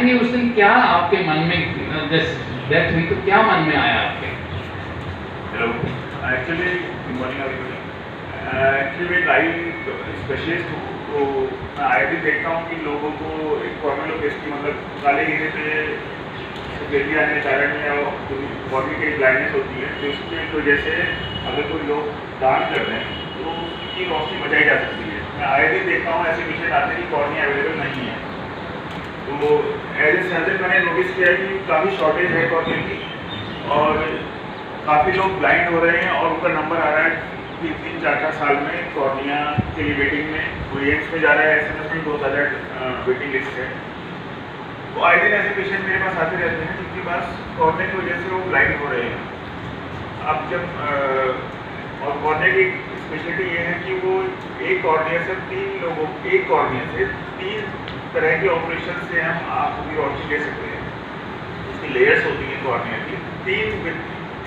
बताएंगे उस दिन क्या आपके मन में डेथ हुई तो क्या मन में आया आपके? Hello, actually good morning everybody. Actually मैं एक आई स्पेशलिस्ट हूँ, तो मैं आई भी देखता हूँ कि लोगों को एक कॉर्नर केस की मतलब काले हीरे पे बेटी आने के कारण या बॉडी की ब्लाइंडनेस होती है, तो इसकी वजह से अगर कोई लोग दान कर रहे हैं तो उसकी रोशनी बचाई जा सकती है। मैं आए दिन देखता हूँ ऐसे पेशेंट आते हैं कि कॉर्निया अवेलेबल नहीं है, तो एज ए सर्जन मैंने नोटिस किया कि काफ़ी शॉर्टेज है कॉर्निया की और काफ़ी लोग ब्लाइंड हो रहे हैं और उनका नंबर आ रहा है कि 3-4 साल में कॉर्निया के लिए वेटिंग में, कोई एम्स में जा रहा है, SMS में 2000 वेटिंग लिस्ट है। तो आए दिन ऐसे पेशेंट मेरे पास आते रहते हैं जिनके पास कॉर्निया की वजह से वो ब्लाइंड हो रहे हैं। अब जब और कॉर्निया की स्पेशलिटी ये है कि वो एक कॉर्निया से 3 तरह के ऑपरेशन से हम आँखों की रोशनी दे सकते हैं। उसकी लेयर्स होती हैं कॉर्निया की, 3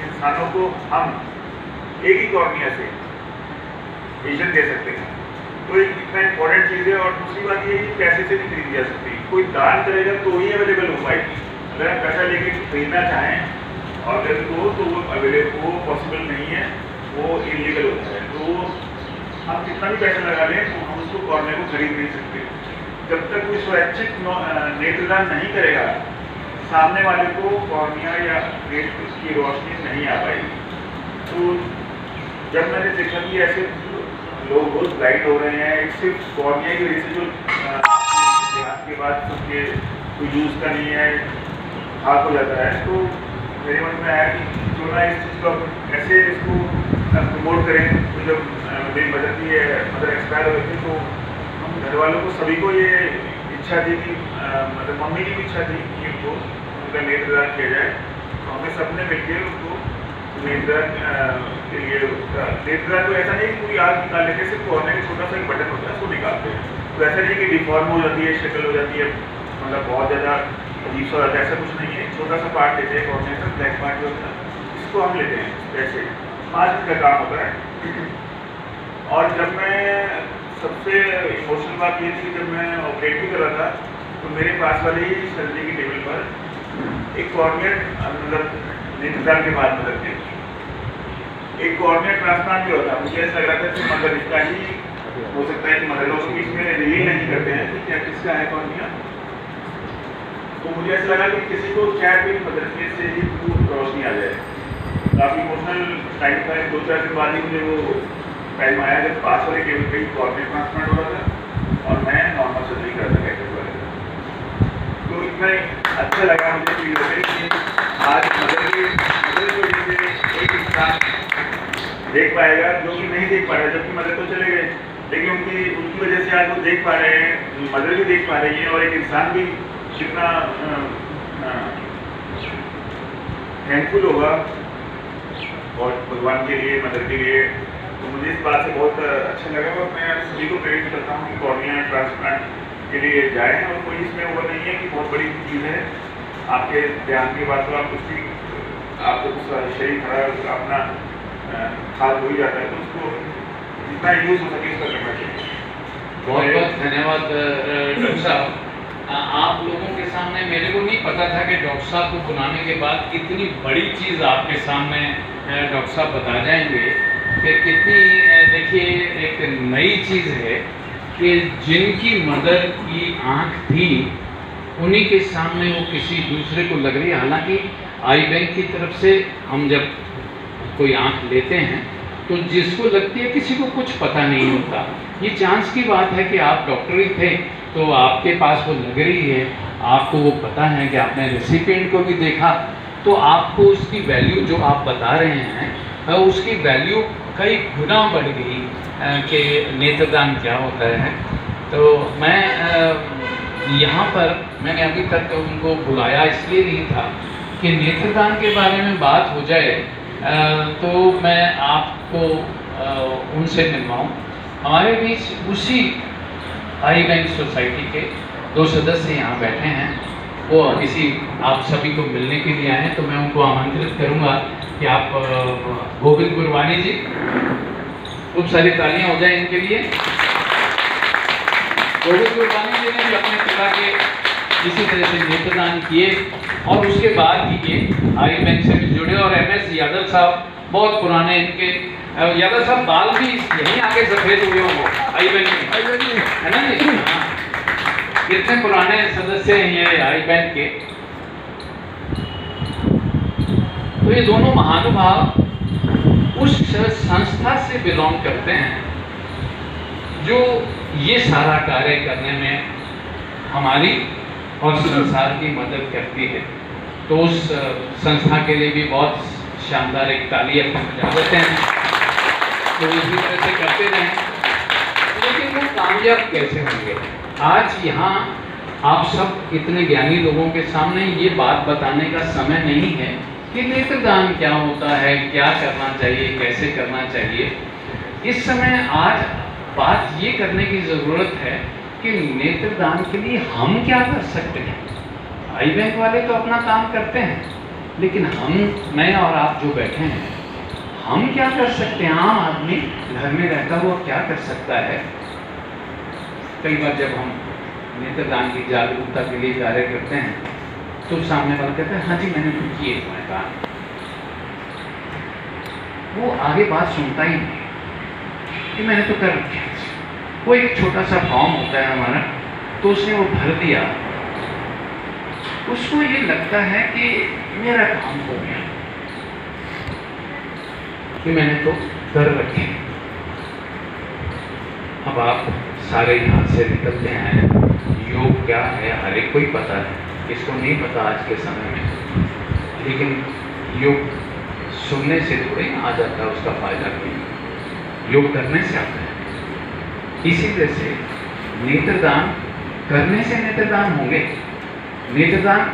इंसानों को हम एक ही कॉर्निया से विजन दे सकते हैं। तो एक इतना इंपॉर्टेंट चीज़ है। और दूसरी बात ये है कि पैसे से नहीं खरीदी जा सकती, कोई दान करेगा तो ही अवेलेबल हो पाएगी। अगर आप पैसा लेके खरीदना चाहें और अगर तो वो अवेलेबल, वो पॉसिबल नहीं है, वो इलीगल होता है। तो हम कितना भी पैसा लगा लें तो हम उसको कॉर्निया को खरीद नहीं सकते। जब तक कोई स्वैच्छिक नेत्रदान नहीं करेगा, सामने वाले को कॉर्निया या नेत्र की रोशनी नहीं आ पाएगी। तो जब मैंने देखा कि ऐसे लोग बहुत ब्लाइंड हो रहे हैं सिर्फ कॉर्निया की वजह से, जो देहात के बाद सबके कोई यूज़ का नहीं है, खाक हो जाता है, तो मेरे मन में आया कि क्यों ना इस चीज़ को ऐसे इसको प्रमोट करें। तो जब मेरी मदर की मदर एक्सपायर हो गई थी तो हम घर वालों को सभी को ये इच्छा थी कि मतलब मम्मी की भी इच्छा थी कि उनका नेत्रदान किया जाए। तो हमने सबने मिलकर उनको नेत्रदान के लिए नेत्रदान तो ऐसा नहीं कि पूरी आग निकाल लेते, सिर्फ कॉर्निया का छोटा सा एक बटन होता है उसको निकालते हैं। तो ऐसा नहीं कि डिफॉर्म हो जाती है, शक्ल हो जाती है, मतलब बहुत ज़्यादा अजीब सा हो जाता है, ऐसा कुछ नहीं है। छोटा सा पार्ट लेते हैं कॉर्निया का, ब्लैक पार्ट जो होता है इसको हम लेते हैं। ऐसे 5 मिनट का काम होता है। और जब मैं सबसे इमोशनल बात ये थी, जब मैं ऑपरेट भी कर रहा था तो मेरे पास वाले ही सर्जरी की टेबल पर एक कॉर्निया मतलब नेत्रदान के बाद बदलते हैं, एक कॉर्निया ट्रांसप्लांट भी होता है। मुझे ऐसा लग रहा था कि मतलब इसका ही हो सकता है कि मदर उसकी इसमें रिवील नहीं करते हैं कि क्या किसका है कॉर्निया। तो मुझे ऐसा लगा कि किसी को शायद भी बदलने से ही रोशनी आ जाए। काफ़ी इमोशनल टाइम था। 2-4 दिन बाद ही मुझे वो टाइम आया जब पास वाले टेबल पर ही कॉर्निया ट्रांसप्लांट हो रहा था और मैं नॉर्मल सर्जरी कर रहा था। तो इतना अच्छा लगा मुझे फील होते कि आज मदर की वजह से एक इंसान देख पाएगा जो कि नहीं देख पाया, जबकि मदर तो चले गए, लेकिन उनकी वजह से आज वो देख पा रहे हैं, मदर भी देख पा रही है और एक इंसान भी कितना थैंकफुल होगा और भगवान के लिए, मदर के लिए। तो मुझे इस बात से बहुत अच्छा लगा और मैं सभी को प्रेरित करता हूँ कि कॉर्निया ट्रांसप्लांट के लिए जाएं। और कोई इसमें वो नहीं है कि बहुत बड़ी चीज़ है, आपके ध्यान की बात तो आप कुछ भी, आपको शरीर खराब अपना खाद हो ही जाता है, तो उसको जितना यूज़ हो सके उसका करना चाहिए। बहुत बहुत धन्यवाद डॉक्टर साहब। आप लोगों के सामने, मेरे को नहीं पता था कि डॉक्टर साहब को बुलाने के बाद इतनी बड़ी चीज़ आपके सामने डॉक्टर साहब बता जाएंगे कि कितनी, देखिए एक नई चीज़ है कि जिनकी मदर की आँख थी उन्हीं के सामने वो किसी दूसरे को लग रही है। हालांकि आई बैंक की तरफ से हम जब कोई आँख लेते हैं तो जिसको लगती है किसी को कुछ पता नहीं होता। ये चांस की बात है कि आप डॉक्टर ही थे तो आपके पास वो लग रही है, आपको वो पता है कि आपने रेसिपिएंट को भी देखा, तो आपको उसकी वैल्यू जो आप बता रहे हैं उसकी वैल्यू कई गुना बढ़ गई कि नेत्रदान क्या होता है। तो मैं यहाँ पर मैंने अभी तक उनको बुलाया इसलिए नहीं था कि नेत्रदान के बारे में बात हो जाए तो मैं आपको उनसे मिलवाऊँ। हमारे बीच उसी आई बैंक सोसाइटी के 2 सदस्य यहाँ बैठे हैं, वो किसी आप सभी को मिलने के लिए आए हैं, तो मैं उनको आमंत्रित करूँगा कि आप गोविंद गुरवानी जी, खूब सारी तालियां हो जाए इनके लिए। गोविंद गुरवानी जी ने भी अपने पिता के इसी तरह से नेत्रदान किए और उसके बाद ही ये आई बैंक से भी जुड़े। और MS यादव साहब बहुत पुराने, इनके यादव साहब बाल भी यहीं आगे सफेद हुए होंगे आई बैंक में, है ना जी? हाँ, कितने पुराने सदस्य हैं ये आई बैंक के। तो ये दोनों महानुभाव उस संस्था से बिलोंग करते हैं जो ये सारा कार्य करने में हमारी और संसार की मदद करती है। तो उस संस्था के लिए भी बहुत शानदार एक ताली अपन बजा देते हैं। तो इसी तरह से करते रहें। लेकिन वो कामयाब कैसे होंगे? आज यहाँ आप सब इतने ज्ञानी लोगों के सामने ये बात बताने का समय नहीं है कि नेत्रदान क्या होता है, क्या करना चाहिए, कैसे करना चाहिए। इस समय आज बात ये करने की ज़रूरत है कि नेत्रदान के लिए हम क्या कर सकते हैं। आई बैंक वाले तो अपना काम करते हैं, लेकिन हम, मैं और आप जो बैठे हैं, हम क्या कर सकते हैं? आम आदमी घर में रहता हुआ क्या कर सकता है? कई बार जब हम नेत्रदान की जागरूकता के लिए कार्य करते हैं तो सामने वाला कहता है हाँ जी मैंने तो किए तुम्हारे काम। वो आगे बात सुनता ही नहीं कि मैंने तो कर रखा। वो एक छोटा सा फॉर्म होता है हमारा, तो उसने वो भर दिया, उसको ये लगता है कि मेरा काम हो गया, कि मैंने तो कर रखे। अब आप सारे यहाँ से निकलते हैं, योग क्या है हर एक को ही पता है, इसको नहीं पता आज के समय में, लेकिन योग सुनने से थोड़े आ जाता, उसका फायदा भी योग करने से आता है। इसी तरह से नेत्रदान करने से नेत्रदान होंगे, नेत्रदान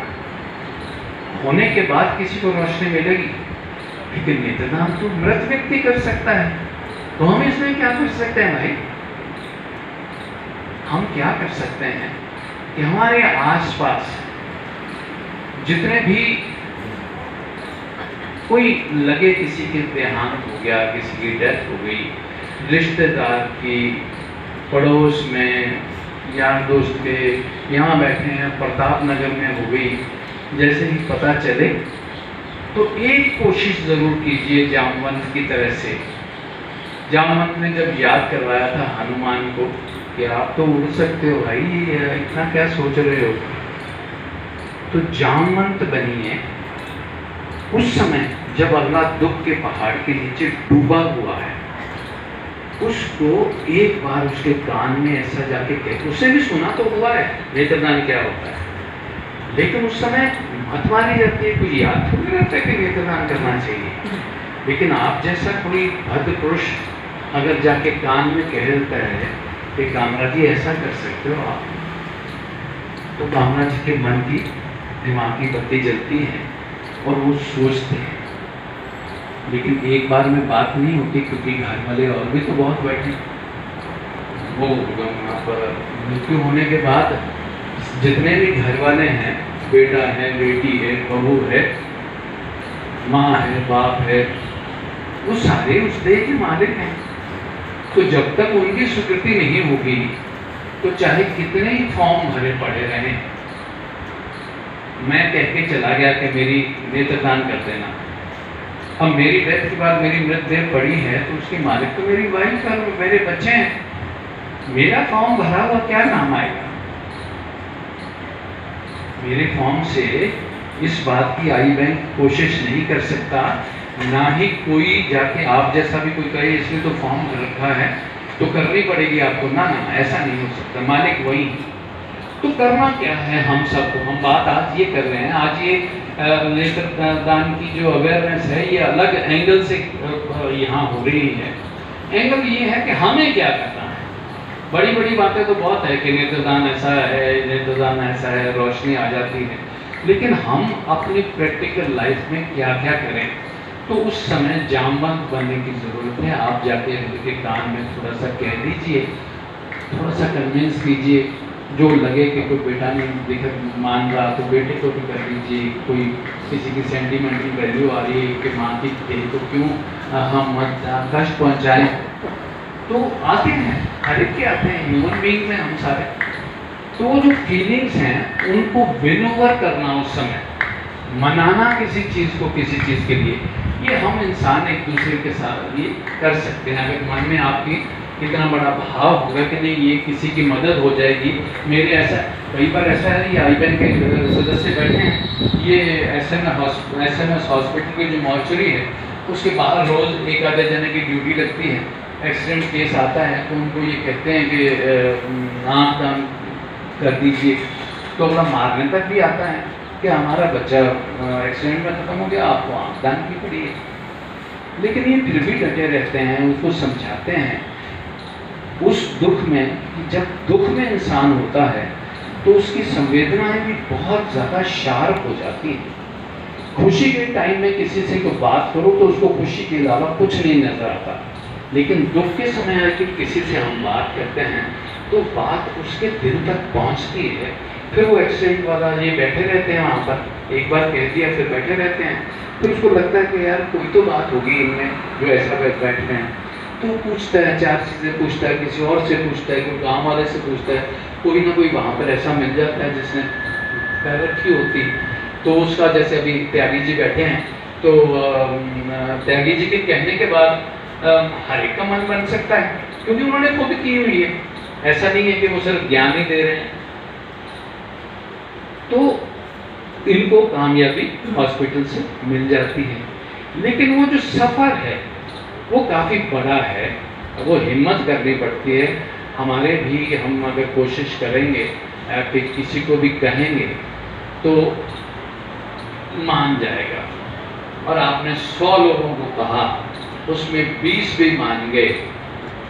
होने के बाद किसी को रोशनी मिलेगी, लेकिन नेत्रदान तो मृत व्यक्ति कर सकता है। तो हम इसमें क्या कर सकते हैं भाई? हम क्या कर सकते हैं कि हमारे आसपास जितने भी कोई लगे, किसी के देहांत हो गया, किसी की डेथ हो गई, रिश्तेदार की, पड़ोस में, यार दोस्त के, यहाँ बैठे हैं प्रताप नगर में हो गई, जैसे ही पता चले तो एक कोशिश ज़रूर कीजिए जामवंत की तरह से। जामवंत ने जब याद करवाया था हनुमान को कि आप तो उड़ सकते हो भाई, इतना क्या सोच रहे हो, तो जामवंत बनिए। उस समय जब अल्लाह दुख के पहाड़ के नीचे डूबा हुआ है, उसको एक बार उसके कान में ऐसा जाके कह, उसे भी सुना तो हुआ है नेत्रदान क्या होता है, लेकिन उस समय मत मारी जाती है, कोई याद थोड़ी रहता है कि नेत्रदान करना चाहिए। लेकिन आप जैसा कोई भद्र पुरुष अगर जाके कान में कह देता है कि कामरा जी ऐसा कर सकते हो आप, तो कामरा जी के मन की दिमाग की बत्ती जलती है और वो सोचते हैं। लेकिन एक बार में बात नहीं होती, क्योंकि घर वाले और भी तो बहुत बैठे। वो मृत्यु होने के बाद जितने भी घर वाले हैं, बेटा है, बेटी है, बहू है, माँ है, बाप है, वो सारे उस देह के मालिक हैं। तो जब तक उनकी स्वीकृति नहीं होगी तो चाहे कितने ही फॉर्म भरे पड़े रहें, मैं कह के चला गया कि मेरी नेत्रदान कर देना, अब मेरी डेथ के बाद मेरी मृतदेह पड़ी है तो उसके मालिक तो मेरी वाइफ और मेरे बच्चे हैं, मेरा फॉर्म भरा हुआ क्या नाम आएगा? मेरे फॉर्म से इस बात की आई बैंक कोशिश नहीं कर सकता, ना ही कोई जाके आप जैसा भी कोई कहे इसने तो फॉर्म भर रखा है तो करनी पड़ेगी आपको, ना ना ऐसा नहीं हो सकता, मालिक वही। तो करना क्या है हम सबको? हम बात आज ये कर रहे हैं, आज ये नेत्रदान की जो अवेयरनेस है ये अलग एंगल से यहाँ हो रही है। एंगल ये है कि हमें क्या करना है। बड़ी बड़ी बातें तो बहुत है कि नेत्रदान ऐसा है, नेत्रदान ऐसा है, रोशनी आ जाती है, लेकिन हम अपनी प्रैक्टिकल लाइफ में क्या क्या करें? तो उस समय जामवंत बनने की ज़रूरत है। आप जाके उनके कान में थोड़ा सा कह दीजिए, थोड़ा सा कन्विंस कीजिए, जो लगे कि कोई बेटा नहीं दिख मान रहा तो बेटे को भी कर दीजिए, कोई किसी की सेंटिमेंटल वैल्यू आ रही है कि माँ की थे तो क्यों हम कष्ट पहुँचाएँ। तो आते हैं, हर एक के आते हैं, ह्यूमन बीइंग में हम सारे। तो वो जो फीलिंग्स हैं उनको विन ओवर करना, उस समय मनाना किसी चीज़ को किसी चीज़ के लिए, ये हम इंसान एक दूसरे के साथ ये कर सकते हैं। अगर मन में आपकी इतना बड़ा भाव होगा कि नहीं ये किसी की मदद हो जाएगी, मेरे ऐसा कई बार ऐसा है, ये आईबैन के सदस्य बैठे हैं, ये SMS हॉस्पिटल की जो मॉर्चरी है उसके बाहर रोज़ एक आधे जने की ड्यूटी लगती है। एक्सीडेंट केस आता है तो उनको ये कहते हैं कि नाम दान कर दीजिए, तो अपना मारने तक भी आता है कि हमारा बच्चा एक्सीडेंट में ख़त्म हो गया, आपको आँख दान की पड़ी है। लेकिन ये फिर भी डटे रहते हैं, उसको समझाते हैं उस दुख में कि जब दुख में इंसान होता है तो उसकी संवेदनाएं भी बहुत ज़्यादा शार्प हो जाती हैं। खुशी के टाइम में किसी से कोई बात करो तो उसको खुशी के अलावा कुछ नहीं नज़र आता, लेकिन दुख के समय आकर किसी से हम बात करते हैं तो बात उसके दिल तक पहुंचती है। फिर वो एक्सीडेंट वाला ये बैठे रहते हैं वहाँ पर, एक बार कह दिया फिर बैठे रहते हैं, फिर उसको लगता है कि यार कोई तो बात होगी इनमें जो ऐसा बैठे हैं, तो पूछता है, चार चीज़ें पूछता है, किसी और से पूछता है, कोई गाँव वाले से पूछता है, कोई ना कोई वहाँ पर ऐसा मिल जाता है जिसने पैर रखी होती, तो उसका जैसे अभी त्यागी जी बैठे हैं तो त्यागी जी के कहने के बाद हर एक का मन बन सकता है, क्योंकि उन्होंने खुद की हुई है, ऐसा नहीं है कि वो सिर्फ ज्ञान ही दे रहे हैं। तो इनको कामयाबी हॉस्पिटल से मिल जाती है, लेकिन वो जो सफ़र है वो काफ़ी बड़ा है, वो हिम्मत करनी पड़ती है हमारे भी। हम अगर कोशिश करेंगे कि किसी को भी कहेंगे तो मान जाएगा, और आपने 100 लोगों को कहा उसमें 20 भी मान गए,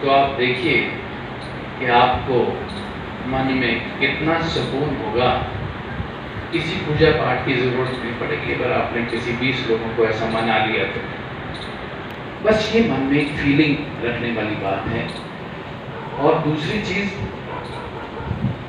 तो आप देखिए कि आपको मन में कितना सुकून होगा। किसी पूजा पाठ की ज़रूरत नहीं पड़ेगी अगर आपने किसी 20 लोगों को ऐसा मना लिया तो। बस ये मन में एक फीलिंग रखने वाली बात है। और दूसरी चीज़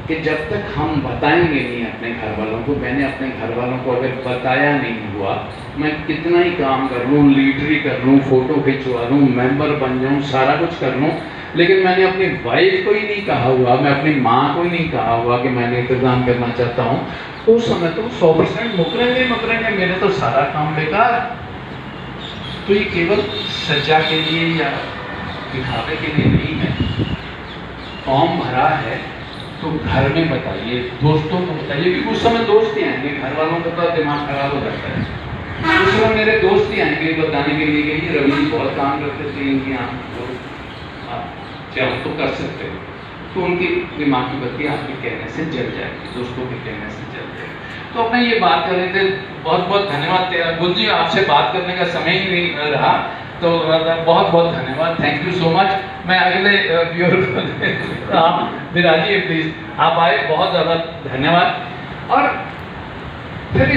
कि जब तक हम बताएंगे नहीं अपने घर वालों को, मैंने अपने घर वालों को अगर बताया नहीं हुआ, मैं कितना ही काम कर लूँ, लीडरी कर लूँ, फ़ोटो खिंचवा लूँ, मेंबर बन जाऊँ, सारा कुछ कर लूँ, लेकिन मैंने अपनी वाइफ को ही नहीं कहा हुआ, मैं अपनी माँ को ही नहीं कहा हुआ कि मैंने इंतज़ाम करना चाहता हूँ, तो उस समय तो 100% मुकरेंगे, मेरे तो सारा काम बेकार। तो ये केवल सजा के लिए या दिखावे के लिए नहीं है। फॉर्म भरा है तो घर में बताइए, दोस्तों को बताइए, क्योंकि उस समय दोस्त ही आएंगे, घर वालों का तो दिमाग खराब हो जाता है। उस समय मेरे दोस्त ही आएंगे बताने के लिए कि रवि जी बहुत काम करते थे, इनकी आप चाहो तो कर सकते हो, तो उनकी दिमाग की बत्ती आपके कहने से जल जाएगी, दोस्तों के कहने से जल जाएगी। तो अपने ये बात कर रहे थे, बहुत बहुत धन्यवाद गुरु जी, आपसे बात करने का समय ही नहीं रहा, तो बहुत बहुत धन्यवाद, थैंक यू सो मच। मैं अगले व्यूअर को आप विराजिए प्लीज़, आप आए, बहुत ज़्यादा धन्यवाद। और फिर